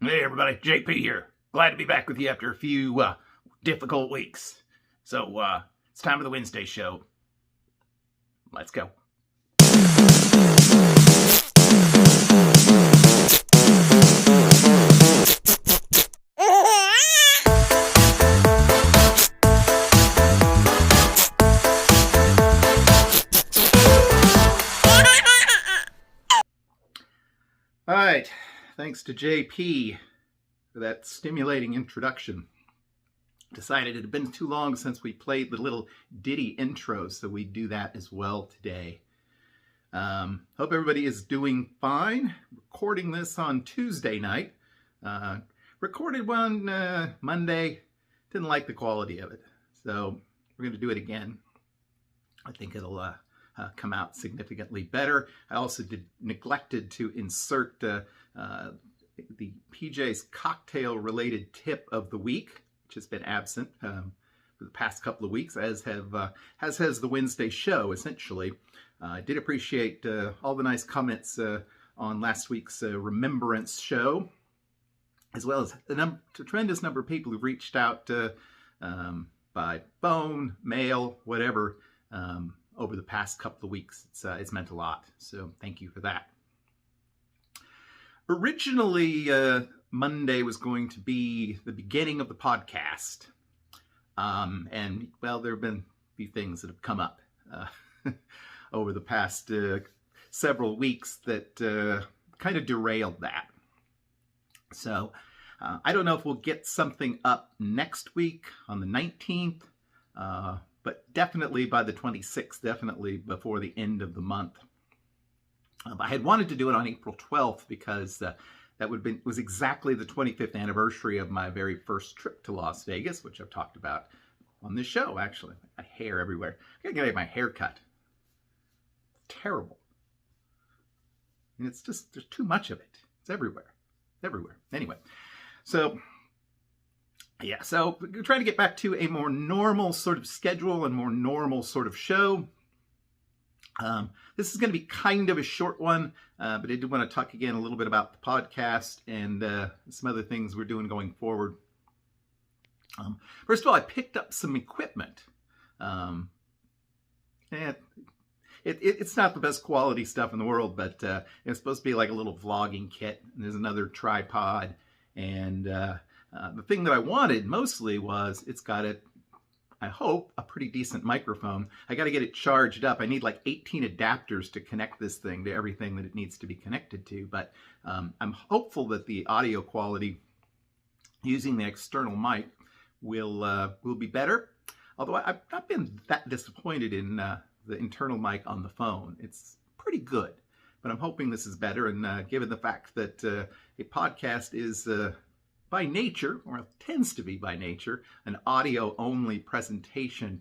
Hey everybody, JP here. Glad to be back with you after a few difficult weeks. So it's time for the Wednesday show. Let's go. All right, thanks to JP for that stimulating introduction. Decided it had been too long since we played the little ditty intro, so we do that as well today. Hope everybody is doing fine. Recording this on Tuesday night. Recorded one Monday. Didn't like the quality of it, so we're going to do it again. I think it'll come out significantly better. I also neglected to insert the PJ's cocktail-related tip of the week, which has been absent for the past couple of weeks, as has the Wednesday show, essentially. I did appreciate all the nice comments on last week's Remembrance show, as well as a tremendous number of people who've reached out by phone, mail, whatever, over the past couple of weeks. It's meant a lot, so thank you for that. Originally, Monday was going to be the beginning of the podcast, and well, there have been a few things that have come up over the past several weeks that kind of derailed that. So I don't know if we'll get something up next week on the 19th, but definitely by the 26th, definitely before the end of the month. I had wanted to do it on April 12th because that was exactly the 25th anniversary of my very first trip to Las Vegas, which I've talked about on this show, actually. My hair everywhere. I gotta get my hair cut. Terrible. And it's just, there's too much of it. It's everywhere. Everywhere. Anyway, so yeah, so we're trying to get back to a more normal sort of schedule and more normal sort of show. This is going to be kind of a short one, but I did want to talk again a little bit about the podcast and some other things we're doing going forward. First of all, I picked up some equipment. It's not the best quality stuff in the world, but it's supposed to be like a little vlogging kit. And there's another tripod. And the thing that I wanted mostly was it's got I hope, a pretty decent microphone. I got to get it charged up. I need like 18 adapters to connect this thing to everything that it needs to be connected to. But I'm hopeful that the audio quality using the external mic will be better. Although I've not been that disappointed in the internal mic on the phone. It's pretty good. But I'm hoping this is better. And given the fact that a podcast is by nature, or it tends to be by nature, an audio-only presentation,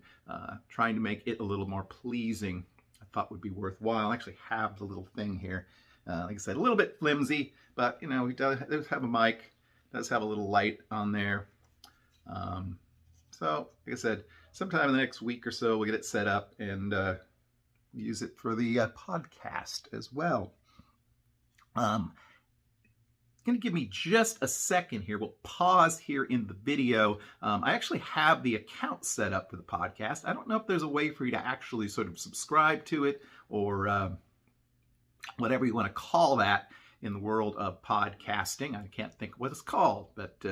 trying to make it a little more pleasing, I thought would be worthwhile. I actually have the little thing here. Like I said, a little bit flimsy, but, you know, it does have a mic, does have a little light on there. So, like I said, sometime in the next week or so, we'll get it set up and use it for the podcast as well. Going to give me just a second here. We'll pause here in the video. I actually have the account set up for the podcast. I don't know if there's a way for you to actually sort of subscribe to it or whatever you want to call that in the world of podcasting. I can't think of what it's called, but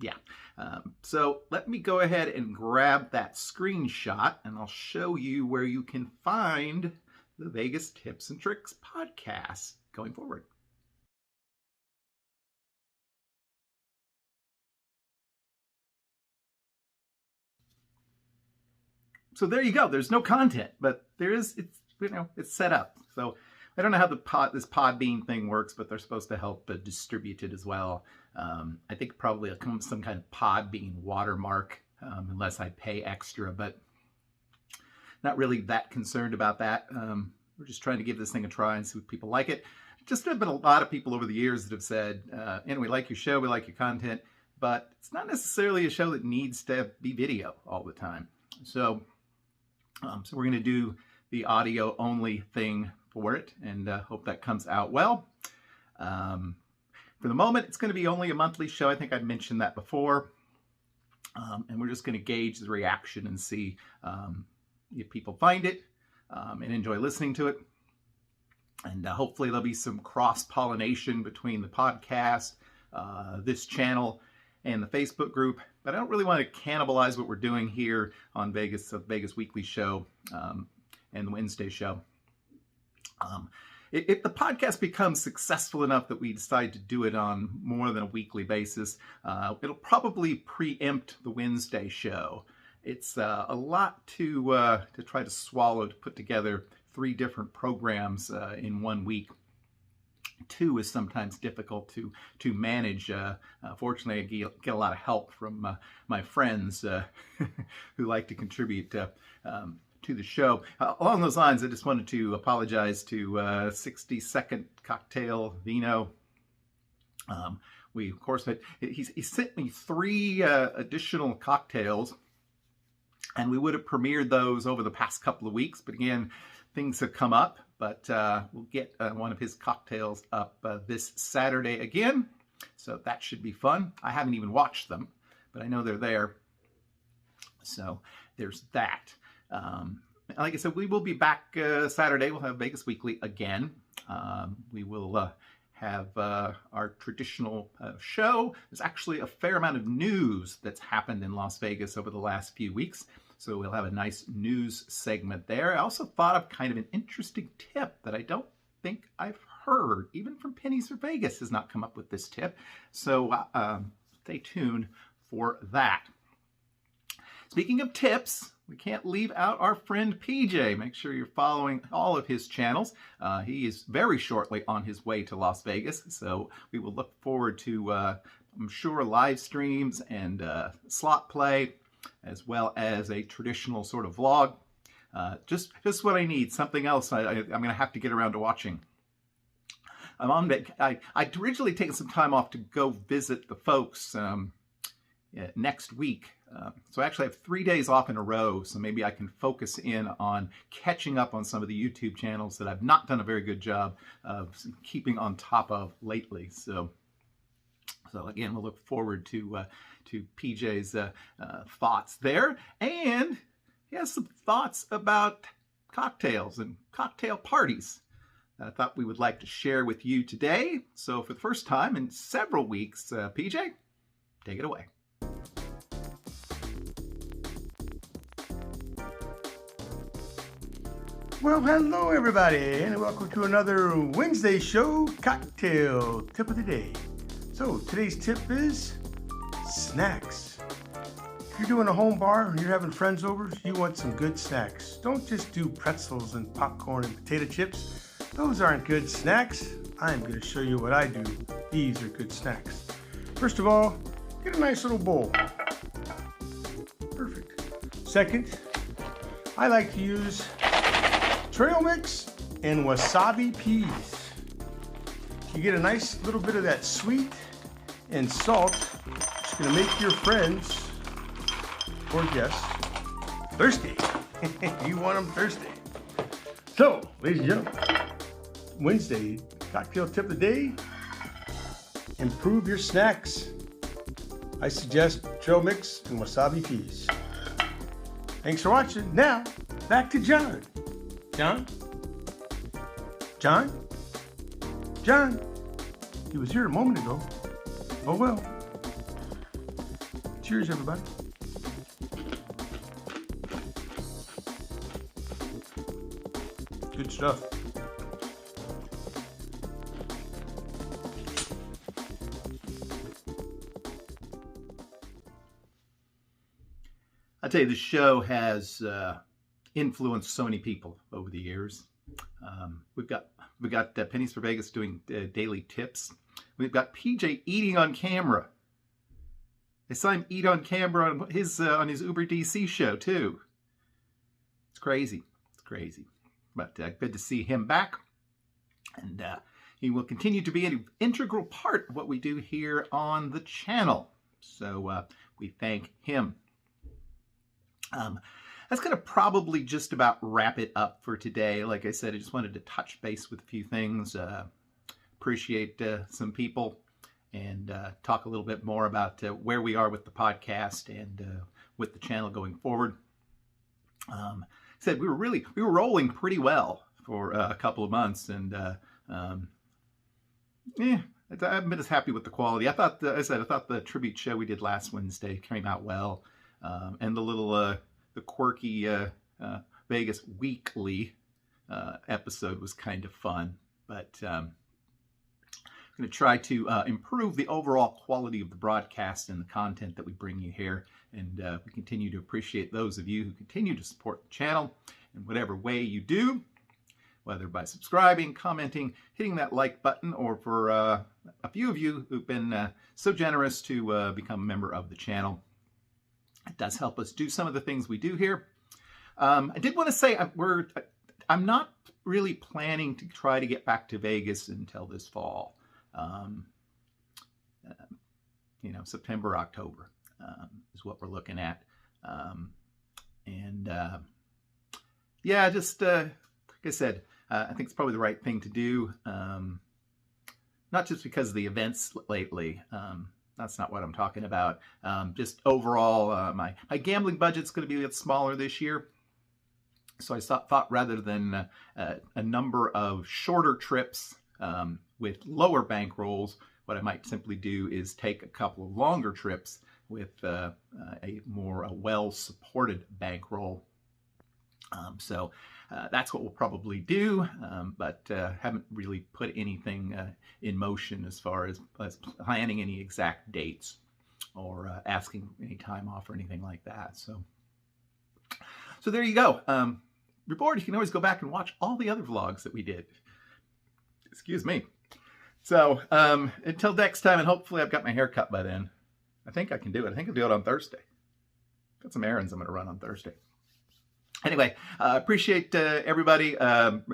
yeah. So let me go ahead and grab that screenshot and I'll show you where you can find the Vegas Tips and Tricks podcast going forward. So there you go. There's no content, but there is. It's set up. So I don't know how this Podbean thing works, but they're supposed to help distribute it as well. I think probably it'll come with some kind of Podbean watermark, unless I pay extra, but not really that concerned about that. We're just trying to give this thing a try and see if people like it. Just there have been a lot of people over the years that have said, we like your show, we like your content, but it's not necessarily a show that needs to be video all the time. So we're going to do the audio only thing for it and hope that comes out well. For the moment, it's going to be only a monthly show. I think I mentioned that before. And we're just going to gauge the reaction and see if people find it and enjoy listening to it. And hopefully there'll be some cross-pollination between the podcast, this channel, and the Facebook group. But I don't really want to cannibalize what we're doing here on Vegas Weekly Show and the Wednesday show. If the podcast becomes successful enough that we decide to do it on more than a weekly basis, it'll probably preempt the Wednesday show. It's a lot to try to swallow, to put together 3 different programs in 1 week. 2 is sometimes difficult to manage. Fortunately, I get a lot of help from my friends who like to contribute to the show. Along those lines, I just wanted to apologize to 60 Second Cocktail Vino. We, of course, he sent me 3 additional cocktails, and we would have premiered those over the past couple of weeks, but again, things have come up. But we'll get one of his cocktails up this Saturday again, so that should be fun. I haven't even watched them, but I know they're there. So there's that. Like I said, we will be back Saturday. We'll have Vegas Weekly again. We will have our traditional show. There's actually a fair amount of news that's happened in Las Vegas over the last few weeks. So we'll have a nice news segment there. I also thought of kind of an interesting tip that I don't think I've heard. Even from Pennies for Vegas has not come up with this tip. So stay tuned for that. Speaking of tips, we can't leave out our friend PJ. Make sure you're following all of his channels. He is very shortly on his way to Las Vegas, so we will look forward to, I'm sure, live streams and slot play, as well as a traditional sort of vlog. Just what I need, something else I'm going to have to get around to watching. I'd originally taken some time off to go visit the folks next week. So I actually have 3 days off in a row, so maybe I can focus in on catching up on some of the YouTube channels that I've not done a very good job of keeping on top of lately. So again, we'll look forward to PJ's thoughts there, and he has some thoughts about cocktails and cocktail parties that I thought we would like to share with you today. So for the first time in several weeks, PJ, take it away. Well, hello everybody, and welcome to another Wednesday show, Cocktail Tip of the Day. So today's tip is snacks. If you're doing a home bar and you're having friends over, you want some good snacks. Don't just do pretzels and popcorn and potato chips. Those aren't good snacks. I'm going to show you what I do. These are good snacks. First of all, get a nice little bowl. Perfect. Second, I like to use trail mix and wasabi peas. You get a nice little bit of that sweet and salt. It's going to make your friends or guests thirsty. You want them thirsty. So, ladies and gentlemen, Wednesday cocktail tip of the day: improve your snacks. I suggest trail mix and wasabi peas. Thanks for watching. Now, back to John. John? He was here a moment ago. Oh well. Cheers, everybody. Good stuff. I'll tell you, the show has influenced so many people over the years. We've got Pennies for Vegas doing daily tips. We've got PJ eating on camera. I saw him eat on camera on his Uber DC show too. It's crazy. It's crazy. But good to see him back, and he will continue to be an integral part of what we do here on the channel. So we thank him. That's going to probably just about wrap it up for today. Like I said, I just wanted to touch base with a few things. appreciate some people and talk a little bit more about where we are with the podcast and with the channel going forward. Said we were rolling pretty well for a couple of months, and yeah, I've been as happy with the quality. I thought the tribute show we did last Wednesday came out well, and the quirky Vegas weekly episode was kind of fun. But I'm going to try to improve the overall quality of the broadcast and the content that we bring you here. And we continue to appreciate those of you who continue to support the channel in whatever way you do, whether by subscribing, commenting, hitting that like button, or for a few of you who've been so generous to become a member of the channel. It does help us do some of the things we do here. I did want to say I'm not really planning to try to get back to Vegas until this fall. September, October is what we're looking at. Yeah, just like I said, I think it's probably the right thing to do. Not just because of the events lately. That's not what I'm talking about. Just overall, my gambling budget's going to be a bit smaller this year. So I thought rather than a number of shorter trips with lower bankrolls, what I might simply do is take a couple of longer trips with a more well-supported bankroll. So that's what we'll probably do, but haven't really put anything in motion as far as planning any exact dates or asking any time off or anything like that. So there you go. If you're bored, you can always go back and watch all the other vlogs that we did. Excuse me. So until next time, and hopefully I've got my hair cut by then. I think I can do it. I think I'll do it on Thursday. Got some errands I'm going to run on Thursday. Anyway, appreciate everybody. I'll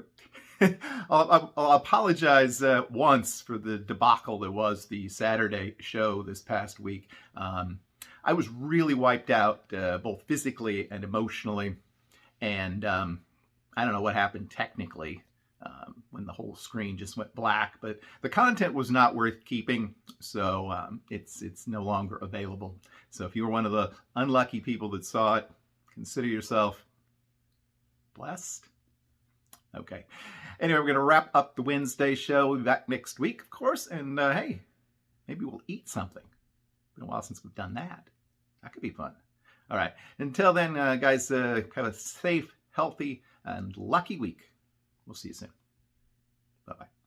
apologize once for the debacle that was the Saturday show this past week. I was really wiped out, both physically and emotionally. And I don't know what happened technically when the whole screen just went black, but the content was not worth keeping, so it's no longer available. So if you were one of the unlucky people that saw it, consider yourself blessed. Okay. Anyway, we're going to wrap up the Wednesday show. We'll be back next week, of course, and hey, maybe we'll eat something. It's been a while since we've done that. That could be fun. All right. Until then, guys, have a safe, healthy, and lucky week. We'll see you soon. Bye-bye.